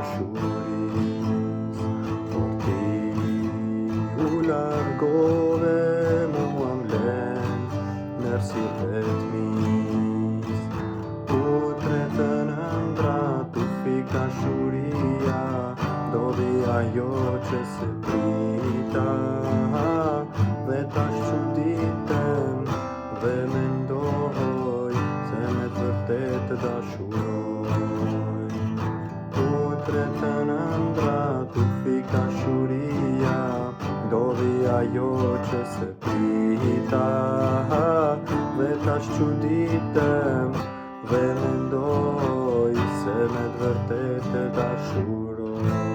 dashurisë. Por ti u largove, mua m'len nërsi vetmis. Putre të nëndra tu fik dashuria, doli ajo që se prita. Dhe tash çuditem dhe mendoj se me të vërtet të dashuroj. Putre të nëndra tu fik dashuria, doli ajo që se prita. Dhe tash çuditem dhe mendoj se me të vërtet të dashuroj.